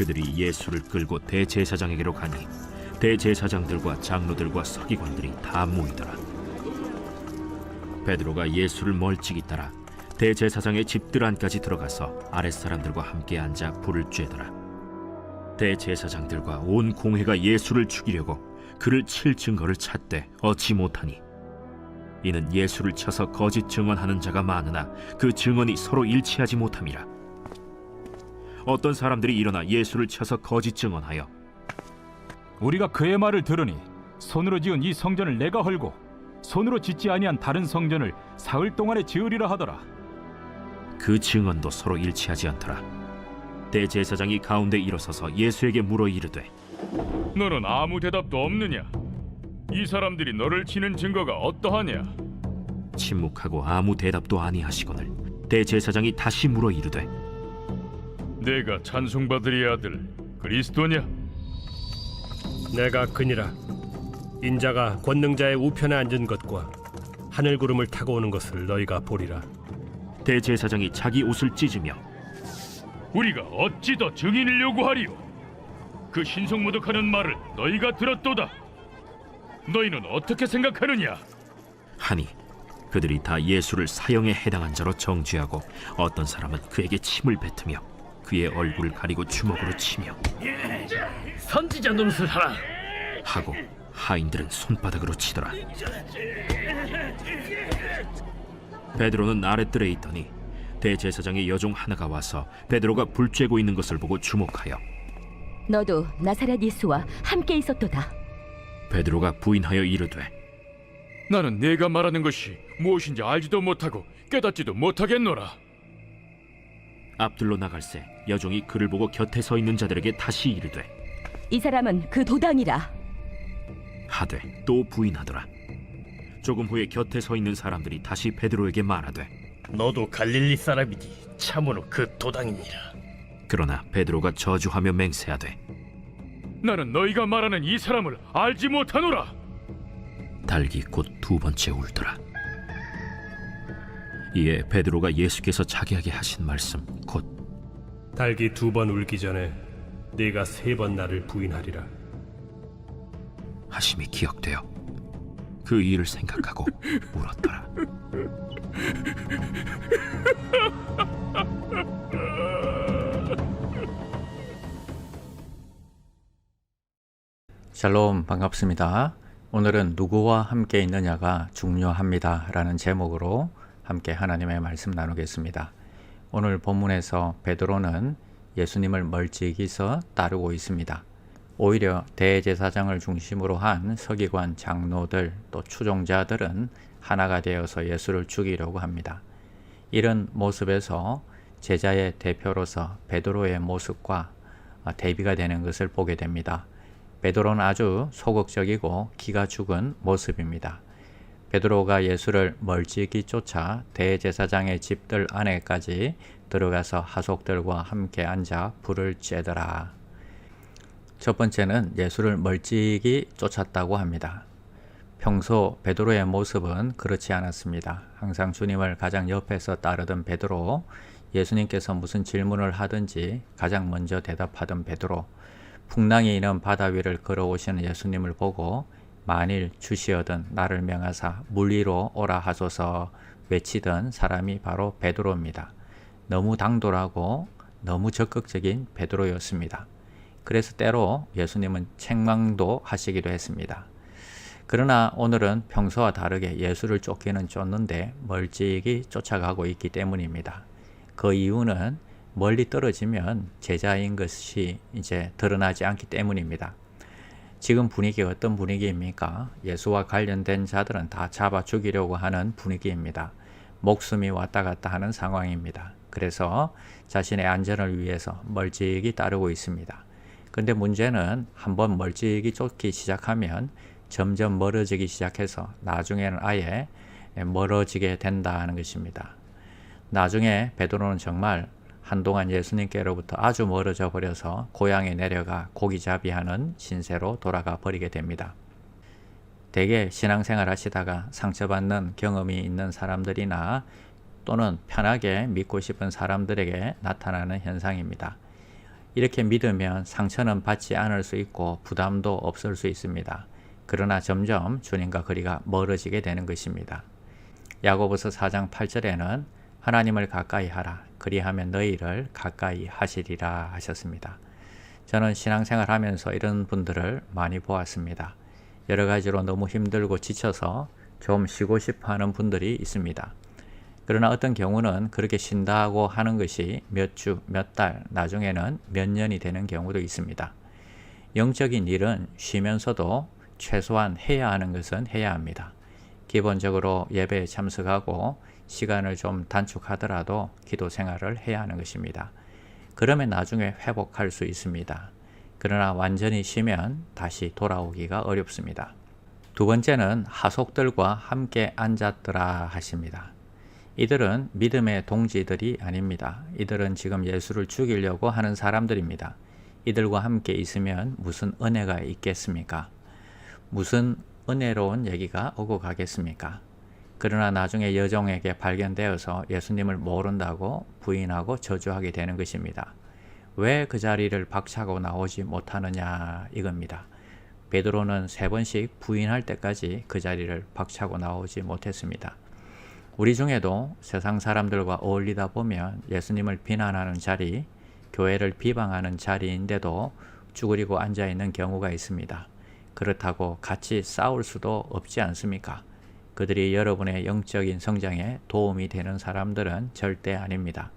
그들이 예수를 끌고 대제사장에게로 가니 대제사장들과 장로들과 서기관들이 다 모이더라. 베드로가 예수를 멀찍이 따라 대제사장의 집들 안까지 들어가서 아랫사람들과 함께 앉아 불을 쬐더라. 대제사장들과 온 공회가 예수를 죽이려고 그를 칠 증거를 찾되 얻지 못하니 이는 예수를 쳐서 거짓 증언하는 자가 많으나 그 증언이 서로 일치하지 못함이라. 어떤 사람들이 일어나 예수를 쳐서 거짓 증언하여 우리가 그의 말을 들으니 손으로 지은 이 성전을 내가 헐고 손으로 짓지 아니한 다른 성전을 사흘 동안에 지으리라 하더라. 그 증언도 서로 일치하지 않더라. 대제사장이 가운데 일어서서 예수에게 물어 이르되 너는 아무 대답도 없느냐? 이 사람들이 너를 치는 증거가 어떠하냐? 침묵하고 아무 대답도 아니하시거늘 대제사장이 다시 물어 이르되 내가 찬송받으리 아들 그리스도냐? 내가 그니라. 인자가 권능자의 우편에 앉은 것과 하늘 구름을 타고 오는 것을 너희가 보리라. 대제사장이 자기 옷을 찢으며 우리가 어찌 더 증인을 요구하리요? 그 신성모독하는 말을 너희가 들었도다. 너희는 어떻게 생각하느냐? 하니 그들이 다 예수를 사형에 해당한 자로 정죄하고 어떤 사람은 그에게 침을 뱉으며 그의 얼굴을 가리고 주먹으로 치며 선지자 노릇을 하라 하고 하인들은 손바닥으로 치더라. 베드로는 아랫뜰에 있더니 대제사장의 여종 하나가 와서 베드로가 불 쬐고 있는 것을 보고 주목하여 너도 나사렛 예수와 함께 있었도다. 베드로가 부인하여 이르되 나는 네가 말하는 것이 무엇인지 알지도 못하고 깨닫지도 못하겠노라. 앞들로 나갈새 여종이 그를 보고 곁에 서 있는 자들에게 다시 이르되 이 사람은 그 도당이라 하되 또 부인하더라. 조금 후에 곁에 서 있는 사람들이 다시 베드로에게 말하되 너도 갈릴리 사람이니 참으로 그 도당이니라. 그러나 베드로가 저주하며 맹세하되 나는 너희가 말하는 이 사람을 알지 못하노라. 달기 곧 두 번째 울더라. 이에 베드로가 예수께서 자기 에게 하신 말씀 곧 달기 두 번 울기 전에 네가 세 번 나를 부인하리라. 하심이 기억되어 그 일을 생각하고 울었더라. 샬롬, 반갑습니다. 오늘은 누구와 함께 있느냐가 중요합니다 라는 제목으로 함께 하나님의 말씀 나누겠습니다. 오늘 본문에서 베드로는 예수님을 멀찍이서 따르고 있습니다. 오히려 대제사장을 중심으로 한 서기관, 장로들, 또 추종자들은 하나가 되어서 예수를 죽이려고 합니다. 이런 모습에서 제자의 대표로서 베드로의 모습과 대비가 되는 것을 보게 됩니다. 베드로는 아주 소극적이고 기가 죽은 모습입니다. 베드로가 예수를 멀찍이 쫓아 대제사장의 집들 안에까지 들어가서 하속들과 함께 앉아 불을 쬐더라. 첫 번째는 예수를 멀찍이 쫓았다고 합니다. 평소 베드로의 모습은 그렇지 않았습니다. 항상 주님을 가장 옆에서 따르던 베드로, 예수님께서 무슨 질문을 하든지 가장 먼저 대답하던 베드로, 풍랑이 있는 바다 위를 걸어오시는 예수님을 보고 만일 주시어든 나를 명하사 물 위로 오라 하소서 외치던 사람이 바로 베드로입니다. 너무 당돌하고 너무 적극적인 베드로였습니다. 그래서 때로 예수님은 책망도 하시기도 했습니다. 그러나 오늘은 평소와 다르게 예수를 쫓기는 쫓는데 멀찍이 쫓아가고 있기 때문입니다. 그 이유는 멀리 떨어지면 제자인 것이 이제 드러나지 않기 때문입니다. 지금 분위기가 어떤 분위기입니까? 예수와 관련된 자들은 다 잡아 죽이려고 하는 분위기입니다. 목숨이 왔다 갔다 하는 상황입니다. 그래서 자신의 안전을 위해서 멀찍이 따르고 있습니다. 근데 문제는 한번 멀찍이 쫓기 시작하면 점점 멀어지기 시작해서 나중에는 아예 멀어지게 된다는 것입니다. 나중에 베드로는 정말 한동안 예수님께로부터 아주 멀어져 버려서 고향에 내려가 고기잡이하는 신세로 돌아가 버리게 됩니다. 대개 신앙생활 하시다가 상처받는 경험이 있는 사람들이나 또는 편하게 믿고 싶은 사람들에게 나타나는 현상입니다. 이렇게 믿으면 상처는 받지 않을 수 있고 부담도 없을 수 있습니다. 그러나 점점 주님과 거리가 멀어지게 되는 것입니다. 야고보서 4장 8절에는 하나님을 가까이 하라. 그리하면 너희를 가까이 하시리라 하셨습니다. 저는 신앙생활 하면서 이런 분들을 많이 보았습니다. 여러 가지로 너무 힘들고 지쳐서 좀 쉬고 싶어 하는 분들이 있습니다. 그러나 어떤 경우는 그렇게 쉰다고 하는 것이 몇 주, 몇 달, 나중에는 몇 년이 되는 경우도 있습니다. 영적인 일은 쉬면서도 최소한 해야 하는 것은 해야 합니다. 기본적으로 예배에 참석하고 시간을 좀 단축하더라도 기도 생활을 해야 하는 것입니다. 그러면 나중에 회복할 수 있습니다. 그러나 완전히 쉬면 다시 돌아오기가 어렵습니다. 두 번째는 하속들과 함께 앉았더라 하십니다. 이들은 믿음의 동지들이 아닙니다. 이들은 지금 예수를 죽이려고 하는 사람들입니다. 이들과 함께 있으면 무슨 은혜가 있겠습니까? 무슨 은혜로운 얘기가 오고 가겠습니까? 그러나 나중에 여종에게 발견되어서 예수님을 모른다고 부인하고 저주하게 되는 것입니다. 왜 그 자리를 박차고 나오지 못하느냐 이겁니다. 베드로는 3번씩 부인할 때까지 그 자리를 박차고 나오지 못했습니다. 우리 중에도 세상 사람들과 어울리다 보면 예수님을 비난하는 자리, 교회를 비방하는 자리인데도 쭈그리고 앉아있는 경우가 있습니다. 그렇다고 같이 싸울 수도 없지 않습니까? 그들이 여러분의 영적인 성장에 도움이 되는 사람들은 절대 아닙니다.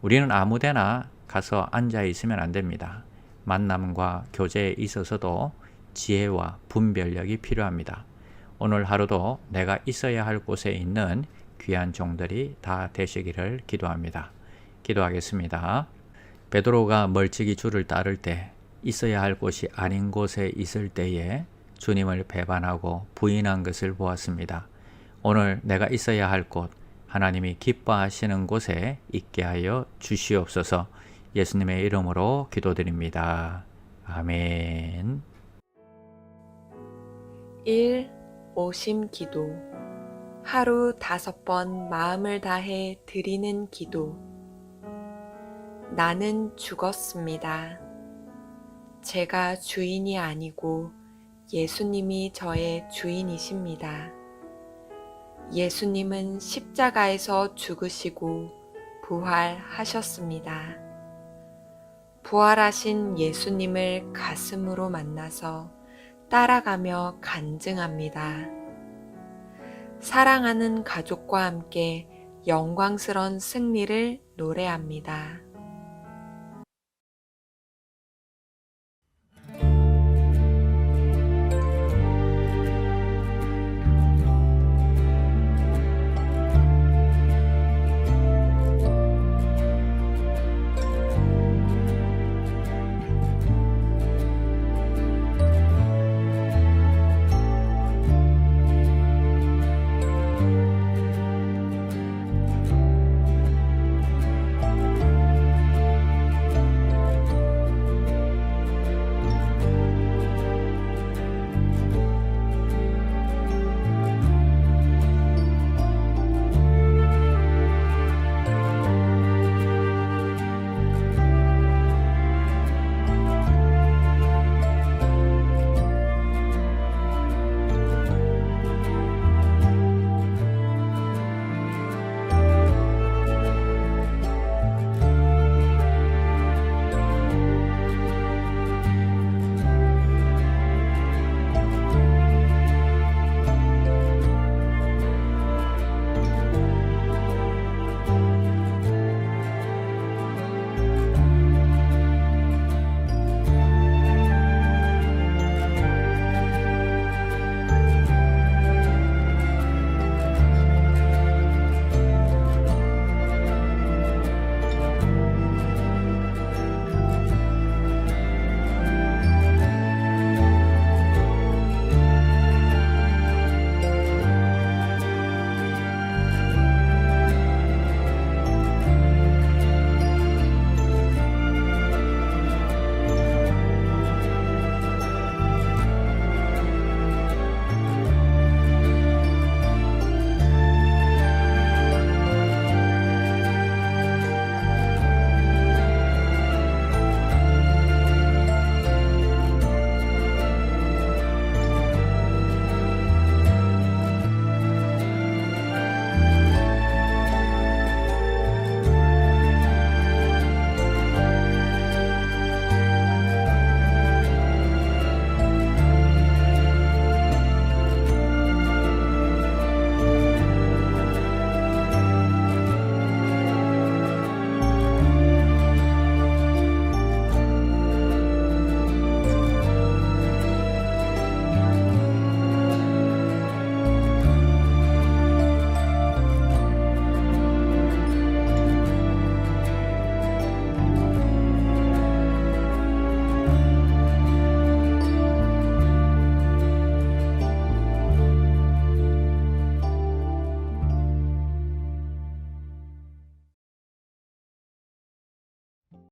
우리는 아무데나 가서 앉아 있으면 안 됩니다. 만남과 교제에 있어서도 지혜와 분별력이 필요합니다. 오늘 하루도 내가 있어야 할 곳에 있는 귀한 종들이 다 되시기를 기도합니다. 기도하겠습니다. 베드로가 멀찍이 주를 따를 때 있어야 할 곳이 아닌 곳에 있을 때에 주님을 배반하고 부인한 것을 보았습니다. 오늘 내가 있어야 할 곳, 하나님이 기뻐하시는 곳에 있게 하여 주시옵소서. 예수님의 이름으로 기도드립니다. 아멘. 1. 오심 기도. 하루 5번 마음을 다해 드리는 기도. 나는 죽었습니다. 제가 주인이 아니고 예수님이 저의 주인이십니다. 예수님은 십자가에서 죽으시고 부활하셨습니다. 부활하신 예수님을 가슴으로 만나서 따라가며 간증합니다. 사랑하는 가족과 함께 영광스러운 승리를 노래합니다.